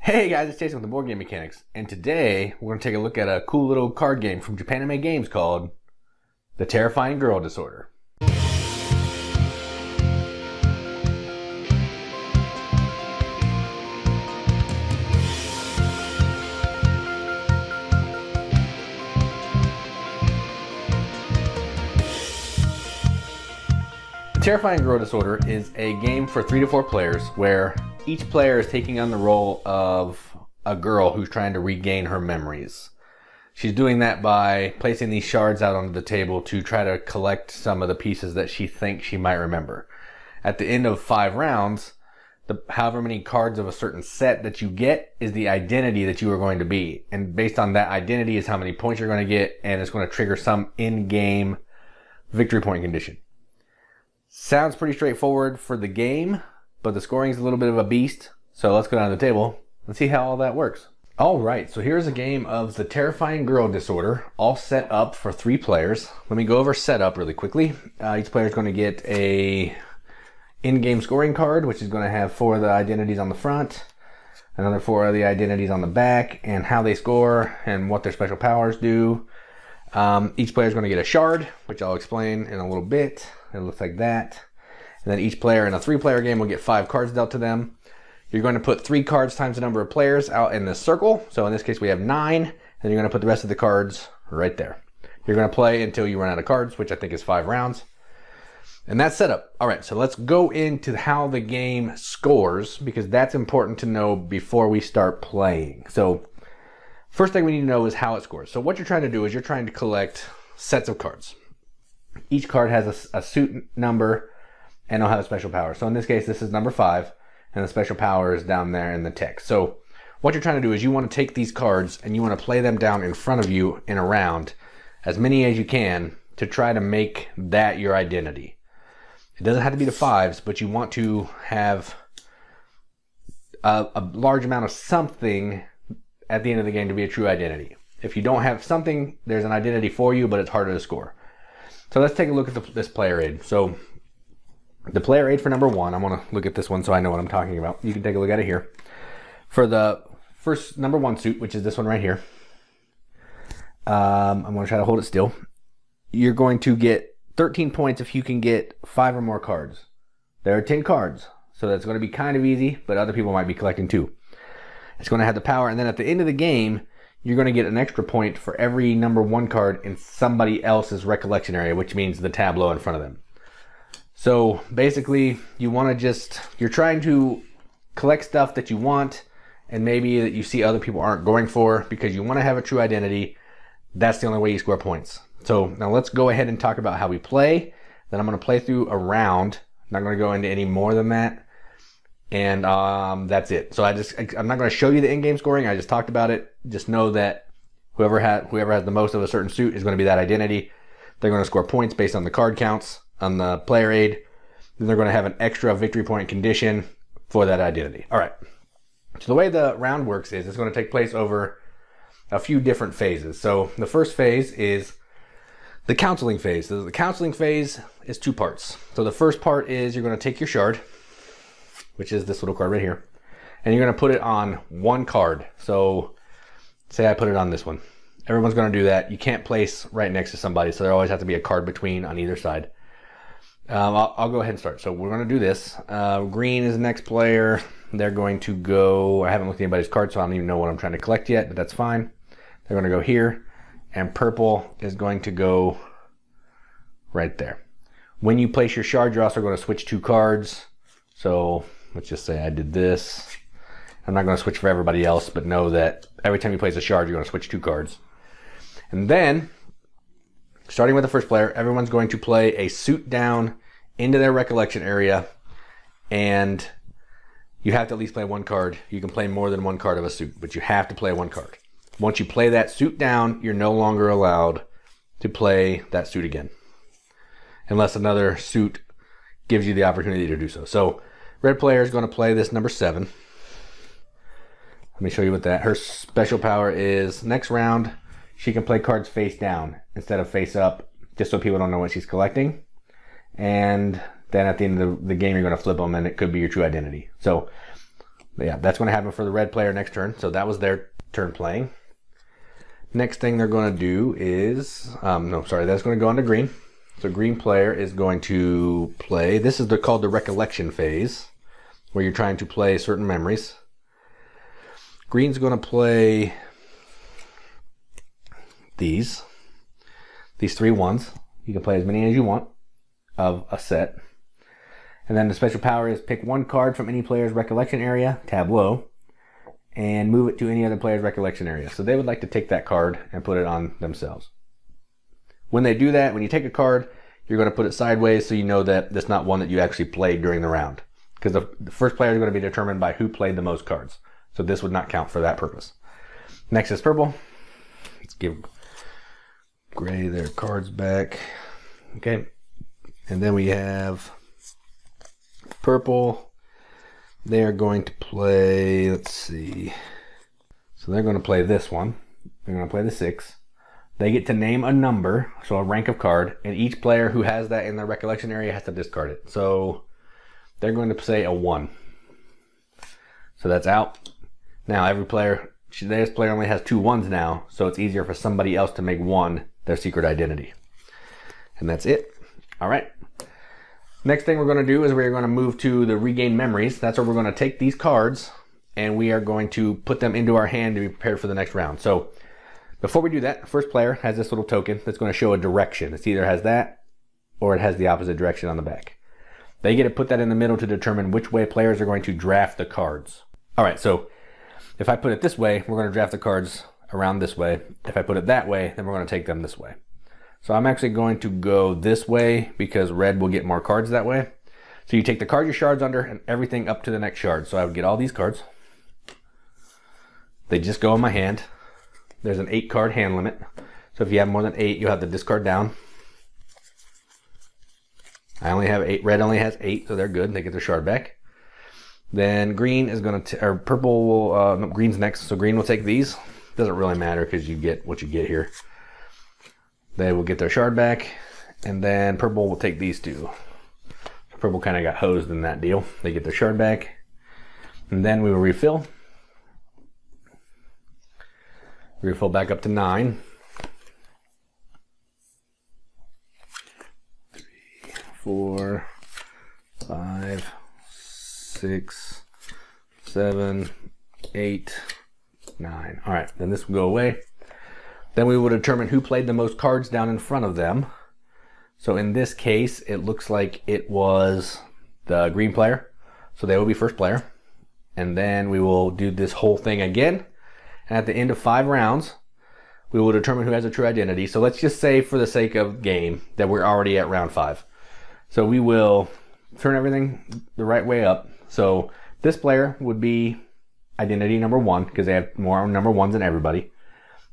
Hey guys, it's Jason with the Board Game Mechanics, and today we're going to take a look at a cool little card game from Japanime Games called The Terrifying Girl Disorder. The Terrifying Girl Disorder is a game for 3 to 4 players where each player is taking on the role of a girl who's trying to regain her memories. She's doing that by placing these shards out onto the table to try to collect some of the pieces that she thinks she might remember. At the end of 5 rounds, however many cards of a certain set that you get is the identity that you are going to be. And based on that identity is how many points you're going to get, and it's going to trigger some in-game victory point condition. Sounds pretty straightforward for the game, but the scoring is a little bit of a beast. So let's go down to the table and see how all that works. All right, so here's a game of The Terrifying Girl Disorder, all set up for 3 players. Let me go over setup really quickly. Each player is going to get a in-game scoring card, which is going to have 4 of the identities on the front, another 4 of the identities on the back, and how they score and what their special powers do. Each player is going to get a shard, which I'll explain in a little bit. It looks like that. And then each player in a 3-player game will get 5 cards dealt to them. You're going to put 3 cards times the number of players out in this circle. So in this case we have 9, and you're going to put the rest of the cards right there. You're going to play until you run out of cards, which I think is 5 rounds. And that's set up. All right, so let's go into how the game scores, because that's important to know before we start playing. So first thing we need to know is how it scores. So what you're trying to do is you're trying to collect sets of cards. Each card has a suit number, and it'll have a special power. So in this case, this is number 5, and the special power is down there in the text. So what you're trying to do is you want to take these cards and you want to play them down in front of you in a round, as many as you can, to try to make that your identity. It doesn't have to be the 5s, but you want to have a large amount of something at the end of the game to be a true identity. If you don't have something, there's an identity for you, but it's harder to score. So let's take a look at this player aid. So the player aid for number 1, I'm going to look at this one so I know what I'm talking about. You can take a look at it here. For the first number 1 suit, which is this one right here, I'm going to try to hold it still. You're going to get 13 points if you can get 5 or more cards. There are 10 cards, so that's going to be kind of easy, but other people might be collecting too. It's going to have the power, and then at the end of the game, you're going to get an extra point for every number 1 card in somebody else's recollection area, which means the tableau in front of them. So basically, you're trying to collect stuff that you want, and maybe that you see other people aren't going for, because you want to have a true identity. That's the only way you score points. So now let's go ahead and talk about how we play. Then I'm going to play through a round. I'm not going to go into any more than that. And that's it. So I'm not going to show you the in-game scoring. I just talked about it. Just know that whoever has the most of a certain suit is going to be that identity. They're going to score points based on the card counts on the player aid. Then they're going to have an extra victory point condition for that identity. All right. So the way the round works is it's going to take place over a few different phases. So the first phase is the counseling phase. So the counseling phase is 2 parts. So the first part is you're going to take your shard, which is this little card right here, and you're going to put it on 1 card. So say I put it on this one. Everyone's going to do that. You can't place right next to somebody, so there always has to be a card between on either side. I'll go ahead and start. So we're going to do this. Green is the next player. They're going to go, I haven't looked at anybody's card, so I don't even know what I'm trying to collect yet, but that's fine. They're going to go here, and purple is going to go right there. When you place your shard, you're also going to switch 2 cards. So let's just say I did this. I'm not going to switch for everybody else, but know that every time you place a shard, you're going to switch 2 cards. And then, starting with the first player, everyone's going to play a suit down into their recollection area, and you have to at least play 1 card. You can play more than 1 card of a suit, but you have to play 1 card. Once you play that suit down, you're no longer allowed to play that suit again, unless another suit gives you the opportunity to do so. So red player is going to play this number 7. Let me show you what that. Her special power is next round, she can play cards face down instead of face up, just so people don't know what she's collecting. And then at the end of the game, you're going to flip them, and it could be your true identity. So But yeah, that's going to happen for the red player next turn. So that was their turn playing. Next thing they're going to do is, that's going to go on to green. So green player is going to play, this is called the recollection phase, where you're trying to play certain memories. Green's going to play these 3 ones. You can play as many as you want of a set. And then the special power is pick 1 card from any player's recollection area, tableau, and move it to any other player's recollection area. So they would like to take that card and put it on themselves. When they do that, when you take a card, you're going to put it sideways so you know that that's not one that you actually played during the round. Because the first player is going to be determined by who played the most cards. So this would not count for that purpose. Next is purple. Let's give gray their cards back. Okay. And then we have purple. They are going to play, let's see. So they're going to play this one. They're going to play the 6. They get to name a number, so a rank of card, and each player who has that in their recollection area has to discard it. So they're going to say a 1. So that's out. Now this player only has 2 1s now, so it's easier for somebody else to make 1 their secret identity. And that's it. All right. Next thing we're going to do is we're going to move to the regain memories. That's where we're going to take these cards and we are going to put them into our hand to be prepared for the next round. So before we do that, the first player has this little token that's going to show a direction. It either has that or it has the opposite direction on the back. They get to put that in the middle to determine which way players are going to draft the cards. All right, so if I put it this way, we're going to draft the cards around this way. If I put it that way, then we're going to take them this way. So I'm actually going to go this way because red will get more cards that way. So you take the card your shard's under and everything up to the next shard. So I would get all these cards. They just go in my hand. There's an 8 card hand limit. So if you have more than 8, you have to discard down. I only have 8. Red only has 8, so they're good. They get their shard back. Then green is going to, or purple will, no, green's next. So green will take these. Doesn't really matter because you get what you get here. They will get their shard back. And then purple will take these 2. So purple kind of got hosed in that deal. They get their shard back. And then we will refill. Refill back up to 9. 3, 4, 5, 6, 7, 8, 9. All right, then this will go away. Then we will determine who played the most cards down in front of them. So in this case, it looks like it was the green player. So they will be first player. And then we will do this whole thing again. And at the end of 5 rounds, we will determine who has a true identity. So let's just say for the sake of game that we're already at round 5. So we will turn everything the right way up. So this player would be identity number 1 because they have more number 1s than everybody.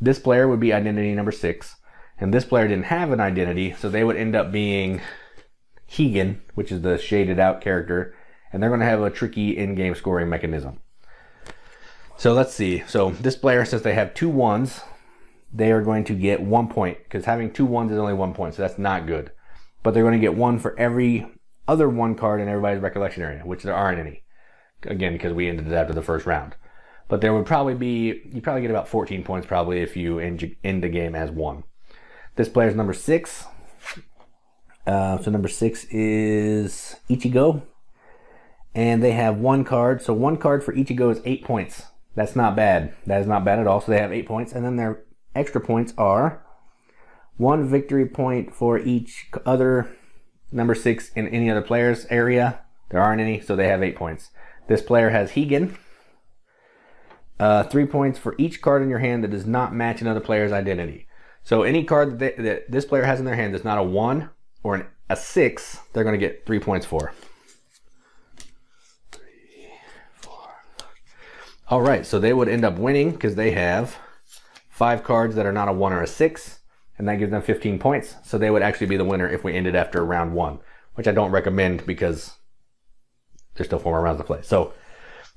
This player would be identity number 6. And this player didn't have an identity, so they would end up being Hegan, which is the shaded out character. And they're going to have a tricky in-game scoring mechanism. So let's see. So this player, since they have 2 1s, they are going to get 1 point because having 2 1s is only 1 point, so that's not good. But they're going to get 1 for every other 1 card in everybody's recollection area, which there aren't any. Again, because we ended it after the first round. But there would probably be, you probably get about 14 points probably if you end the game as 1. This player's number 6. So number 6 is Ichigo. And they have 1 card. So 1 card for Ichigo is 8 points. That's not bad. That is not bad at all. So they have 8 points. And then their extra points are 1 victory point for each other number 6 in any other player's area. There aren't any, so they have 8 points. This player has Hegan. 3 points for each card in your hand that does not match another player's identity. So any card that this player has in their hand that's not a 1 or a 6, they're going to get 3 points for. 3, 4. All right, so they would end up winning because they have 5 cards that are not a 1 or a 6, and that gives them 15 points. So they would actually be the winner if we ended after round 1, which I don't recommend because there's still 4 more rounds to play. So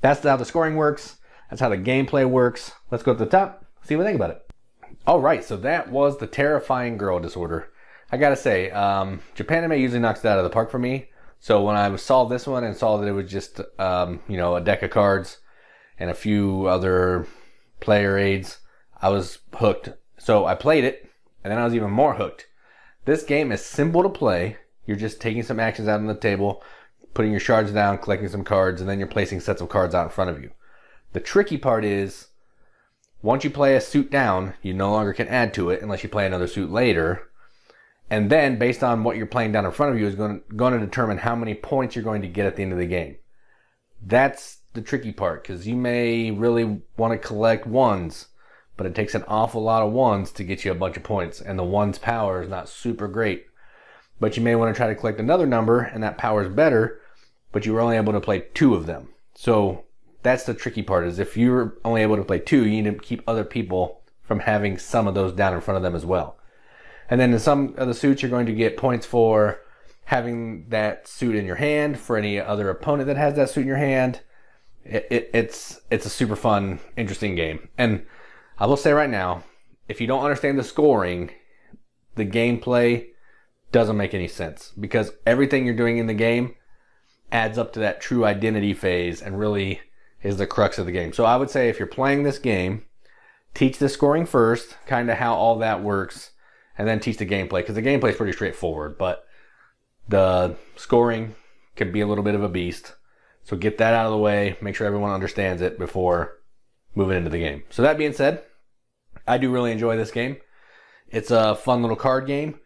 that's how the scoring works. That's how the gameplay works. Let's go to the top, see what they think about it. All right, so that was the Terrifying Girl Disorder. I gotta say, Japanime usually knocks it out of the park for me. So when I saw this one and saw that it was just, a deck of cards, and a few other player aids, I was hooked. So I played it, and then I was even more hooked. This game is simple to play. You're just taking some actions out on the table, putting your shards down, collecting some cards, and then you're placing sets of cards out in front of you. The tricky part is, once you play a suit down, you no longer can add to it unless you play another suit later. And then, based on what you're playing down in front of you, is going to determine how many points you're going to get at the end of the game. That's the tricky part, because you may really want to collect ones, but it takes an awful lot of ones to get you a bunch of points, and the one's power is not super great. But you may want to try to collect another number, and that power is better, but you were only able to play 2 of them. So that's the tricky part, is if you're only able to play 2, you need to keep other people from having some of those down in front of them as well. And then in some of the suits, you're going to get points for having that suit in your hand, for any other opponent that has that suit in your hand. It's a super fun, interesting game. And I will say right now, if you don't understand the scoring, the gameplay doesn't make any sense, because everything you're doing in the game adds up to that true identity phase and really is the crux of the game. So I would say if you're playing this game, teach the scoring first, kind of how all that works, and then teach the gameplay, because the gameplay is pretty straightforward, but the scoring can be a little bit of a beast. So get that out of the way, make sure everyone understands it before moving into the game. So that being said, I do really enjoy this game. It's a fun little card game.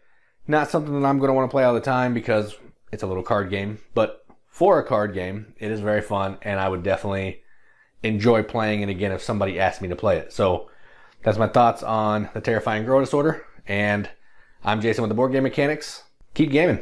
Not something that I'm going to want to play all the time because it's a little card game, but for a card game, it is very fun, and I would definitely enjoy playing it again if somebody asked me to play it. So that's my thoughts on the Terrifying Girl Disorder, and I'm Jason with the Board Game Mechanics. Keep gaming.